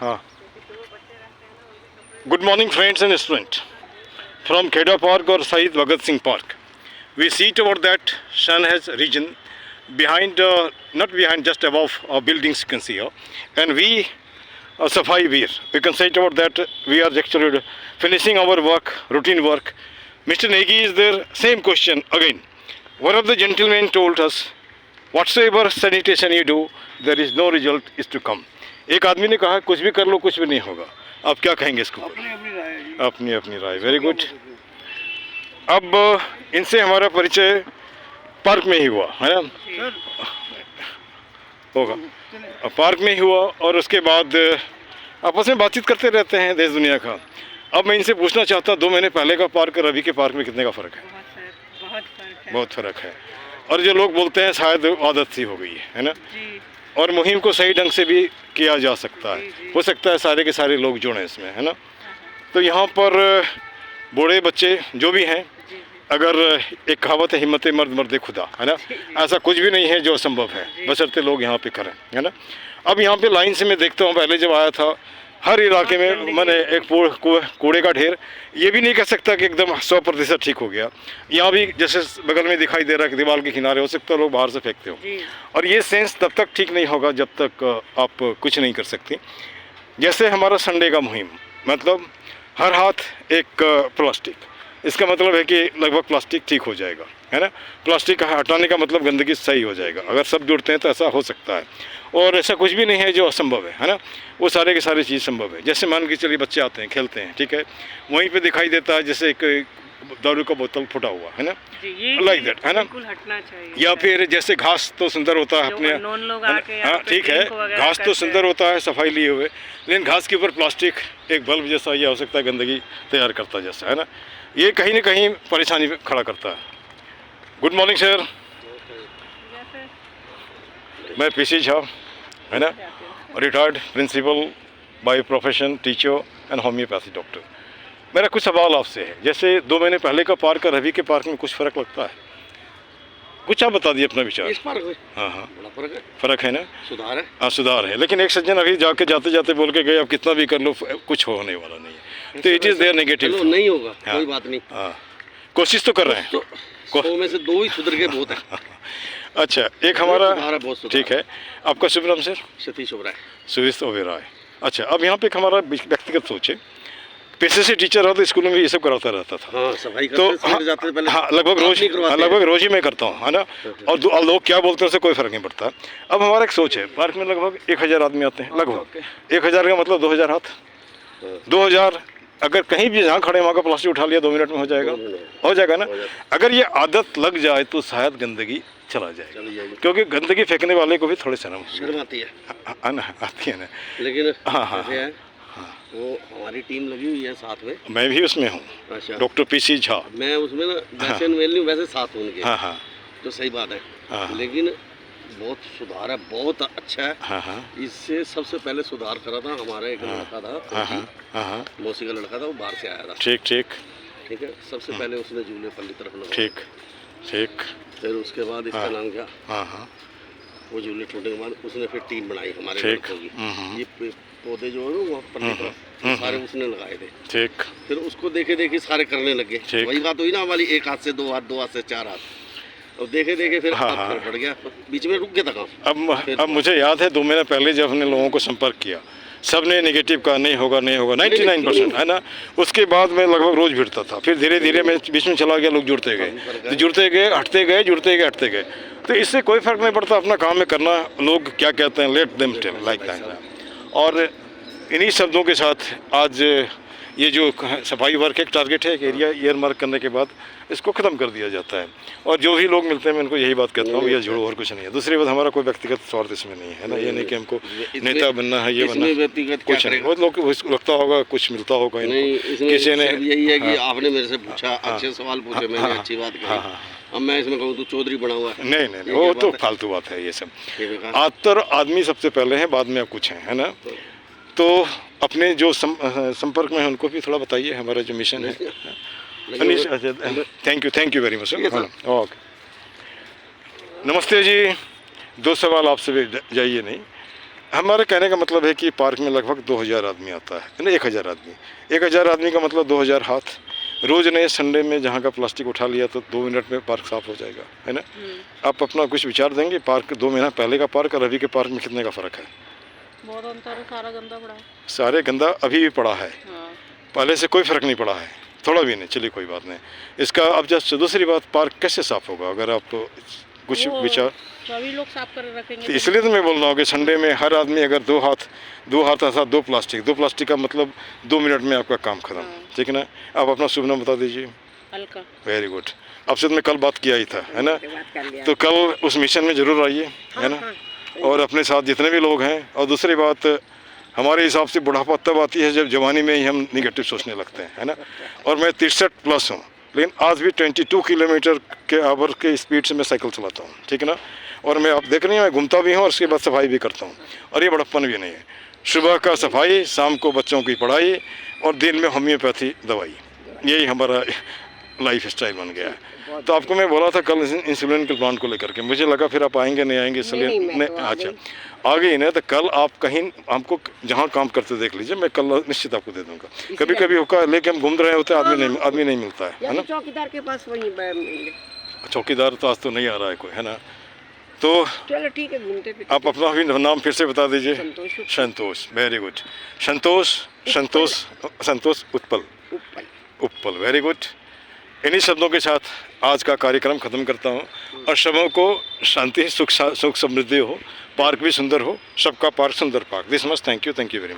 हाँ. Good morning, friends and students. From Kheda Park or Shahid Bhagat Singh Park, we see toward that sun has risen behind, not behind, just above our buildings you can see here. And we, Safai Veer, we can say toward that we are actually finishing our work, routine work. Mr. Negi is there, same question again. One of the gentlemen told us, whatsoever sanitation you do, there is no result is to come. एक आदमी ने कहा कुछ भी कर लो कुछ भी नहीं होगा. आप क्या कहेंगे इसको? अपनी अपनी राय. Very good. अब इनसे हमारा परिचय पार्क में ही हुआ है ना, होगा पार्क में ही हुआ और उसके बाद आपस में बातचीत करते रहते हैं देश दुनिया का. अब मैं इनसे पूछना चाहता हूँ 2 महीने पहले का पार्क और अभी के पार्क में कितने का फ़र्क है? बहुत फ़र्क है. और जो लोग बोलते हैं शायद आदत सी हो गई है ना, और मुहिम को सही ढंग से भी किया जा सकता है. हो सकता है सारे के सारे लोग जुड़ें इसमें, है ना. तो यहाँ पर बूढ़े बच्चे जो भी हैं, अगर एक कहावत है हिम्मत मर्द मर्द खुदा, है ना, ऐसा कुछ भी नहीं है जो असंभव है, बशर्ते लोग यहाँ पे करें, है ना. अब यहाँ पे लाइन से मैं देखता हूँ, पहले जब आया था हर इलाके में मैंने एक कूड़े का ढेर, ये भी नहीं कह सकता कि एकदम 100% ठीक हो गया. यहाँ भी जैसे बगल में दिखाई दे रहा है कि दीवार के किनारे, हो सकता है लोग बाहर से फेंकते हो. और ये सेंस तब तक ठीक नहीं होगा जब तक आप कुछ नहीं कर सकते. जैसे हमारा संडे का मुहिम, मतलब हर हाथ एक प्लास्टिक, इसका मतलब है कि लगभग प्लास्टिक ठीक हो जाएगा, है ना. प्लास्टिक हटाने का मतलब गंदगी सही हो जाएगा. अगर सब जुड़ते हैं तो ऐसा हो सकता है. और ऐसा कुछ भी नहीं है जो असंभव है ना. वो सारे के सारी चीज़ संभव है. जैसे मान के चलिए बच्चे आते हैं खेलते हैं, ठीक है, वहीं पे दिखाई देता है जैसे एक दारू का बोतल फटा हुआ है ना, लाइक दैट, है ना. या फिर जैसे घास तो सुंदर होता है अपने, हाँ ठीक है, घास तो सुंदर होता है सफाई लिए हुए, लेकिन घास के ऊपर प्लास्टिक एक बल्ब जैसा यह हो सकता है गंदगी तैयार करता जैसा, है ना. ये कहीं ना कहीं परेशानी खड़ा करता है. गुड मॉर्निंग सर, मैं पीसी झा, है ना, retired principal by profession, teacher and homeopathy doctor. मेरा कुछ सवाल आपसे है. जैसे 2 महीने पहले का पार्क और अभी के पार्क में कुछ फ़र्क लगता है? कुछ आप बता दिए अपना विचार. इस पार्क में हाँ हाँ बड़ा फ़र्क है. फ़र्क है ना, सुधार है. हाँ सुधार है. लेकिन एक सज्जन अभी जाते जाते बोल के गए अब कितना भी कर लो कुछ होने वाला नहीं है. तो इट इज़ देयर नेगेटिव. नहीं होगा, कोई बात नहीं. हाँ, कोशिश तो कर रहे हैं. 100 में से 2 ही सुधर के बहुत है. अच्छा, एक हमारा ठीक है. आपका शुभ नाम सर? सतीश ओबराय. सुरेश ओबराय. अच्छा, अब यहाँ पे एक हमारा व्यक्तिगत सोच है. पेशे से टीचर रहा तो स्कूल में भी ये सब कराता रहता था. हाँ, सफाई तो जाते पहले हाँ लगभग रोज ही मैं करता हूँ, है ना. और लोग क्या बोलते हैं उससे कोई फ़र्क नहीं पड़ता. अब हमारा एक सोच है, पार्क में लगभग 1000 आदमी आते हैं, लगभग 1000 का मतलब 2000 हाथ. 2000 अगर कहीं भी जहाँ खड़े वहाँ का प्लास्टिक उठा लिया 2 मिनट में हो जाएगा ना. अगर ये आदत लग जाए तो शायद गंदगी चला जाएगा, क्योंकि गंदगी फेंकने वाले को भी थोड़े शर्म आती है ना. लेकिन हाँ, वो हमारी टीम लगी हुई है साथ में. मैं भी उसमें हूँ. अच्छा. Doctor PC Jha. मैं उसमें ना वैसे नहीं, वैसे साथ हूँ उनके. हाँ, तो सही बात है. लेकिन बहुत सुधार है, बहुत अच्छा है. हाँ. इससे सबसे पहले सुधार करा था हमारा एक लड़का था, मौसी का लड़का था, वो बाहर से आया था. ठीक है. सबसे पहले उसने झूले पल्ली तरफ लगा. ठीक. फिर उसके बाद इसका नाम क्या, वो झूले टूटने के बाद उसने फिर टीम बनाई हमारे लड़कों की. ये पौधे जो है वो पल्ली तरफ सारे उसने लगाए थे. ठीक. फिर उसको देखे सारे करने लगे. वही बात हुई ना हमारी, एक हाथ से 2 हाथ, 2 हाथ से 4 हाथ. और देखे फिर बढ़ गया, बीच में रुक गया था काम. अब मुझे याद है 2 महीने पहले जब हमने लोगों को संपर्क किया, सब ने नेगेटिव कहा नहीं होगा 99%, है ना. उसके बाद मैं लगभग रोज़ भिड़ता था. फिर धीरे धीरे मैं बीच में चला गया, लोग जुड़ते गए, हटते गए. तो इससे कोई फ़र्क नहीं पड़ता, अपना काम में करना. लोग क्या कहते हैं, let them tell, like that. और इन्हीं शब्दों के साथ आज ये जो सफाई वर्क एक टारगेट है, एक एरिया ईयर मार्क करने के बाद इसको ख़त्म कर दिया जाता है. और जो भी लोग मिलते हैं मैं उनको यही बात कहता हूँ, ये जुड़ो, और कुछ नहीं है. दूसरी बात, हमारा कोई व्यक्तिगत स्वार्थ इसमें नहीं है ना. ये नहीं कि हमको नेता बनना है, ये बनना, कुछ नहीं. बहुत लोग लगता होगा कुछ मिलता होगा इनको, किसी ने. यही है कि आपने मेरे से पूछा, अच्छे सवाल पूछे, मैंने अच्छी बात कही. अब मैं इसमें कहूँ तो चौधरी बना हुआ है. नहीं, वो तो फालतू बात है ये सब. आतर आदमी सबसे पहले है, बाद में आप कुछ हैं, है ना. तो अपने जो संपर्क में है उनको भी थोड़ा बताइए हमारा जो मिशन है. Thank you very much. Okay, नमस्ते जी. 2 सवाल आपसे भी जाइए नहीं. हमारे कहने का मतलब है कि पार्क में लगभग 2000 आदमी आता है ना, 1000 आदमी। 1000 आदमी का मतलब 2000 हाथ। रोज़ नए संडे में जहाँ का प्लास्टिक उठा लिया तो 2 मिनट में पार्क साफ हो जाएगा, है ना। आप अपना कुछ विचार देंगे, पार्क 2 महीना पहले का पार्क और अभी के पार्क में कितने का फ़र्क है? बहुत अंतर है, सारा गंदा पड़ा है। सारे गंदा अभी भी पड़ा है, हाँ। पहले से कोई फ़र्क नहीं पड़ा है, थोड़ा भी नहीं। चलिए कोई बात नहीं। इसका अब जस्ट दूसरी बात, पार्क कैसे साफ़ होगा अगर आप कुछ वो विचार? सभी लोग साफ कर रखेंगे तो इसलिए तो मैं बोल रहा हूँ कि संडे में हर आदमी अगर 2 हाथ अर्थात 2 प्लास्टिक का मतलब 2 मिनट में आपका काम खत्म, ठीक है ना। आप अपना शुभ नाम बता दीजिए। हल्का। Very good. आपसे तो मैं कल बात किया ही था, है ना, तो कल उस मिशन में ज़रूर आइए, है ना, और अपने साथ जितने भी लोग हैं। और दूसरी बात, हमारे हिसाब से बुढ़ापा तब आती है जब जवानी में ही हम निगेटिव सोचने लगते हैं, है ना। और मैं 63 प्लस हूँ, लेकिन आज भी 22 किलोमीटर के आवर के स्पीड से मैं साइकिल चलाता हूँ, ठीक है ना। और मैं, आप देख रही हैं, मैं घूमता भी हूँ और उसके बाद सफाई भी करता हूँ, और ये बड़प्पन भी नहीं है। सुबह का सफाई, शाम को बच्चों की पढ़ाई और दिन में होम्योपैथी दवाई, यही हमारा लाइफ स्टाइल बन गया है। तो आपको मैं बोला था कल इंसुलिन के प्लांट को लेकर के, मुझे लगा फिर आप आएंगे नहीं आएंगे, इसलिए नहीं। अच्छा, आ गई ना, तो कल आप कहीं हमको जहाँ काम करते देख लीजिए, मैं कल निश्चित आपको दे दूंगा। कभी कभी होगा लेके हम घूम रहे होते हैं, आदमी नहीं मिलता है ना। चौकीदार के पास वही चौकीदार तो आज तो नहीं आ रहा है कोई, है ना। तो चलो ठीक है, घूमते फिरते। आप अपना भी नाम फिर से बता दीजिए। Santosh. Very good. Santosh Utpal. Very good. इन्हीं शब्दों के साथ आज का कार्यक्रम ख़त्म करता हूँ, और सबों को शांति, सुख समृद्धि हो, पार्क भी सुंदर हो, सबका पार्क सुंदर park. This much. Thank you very much.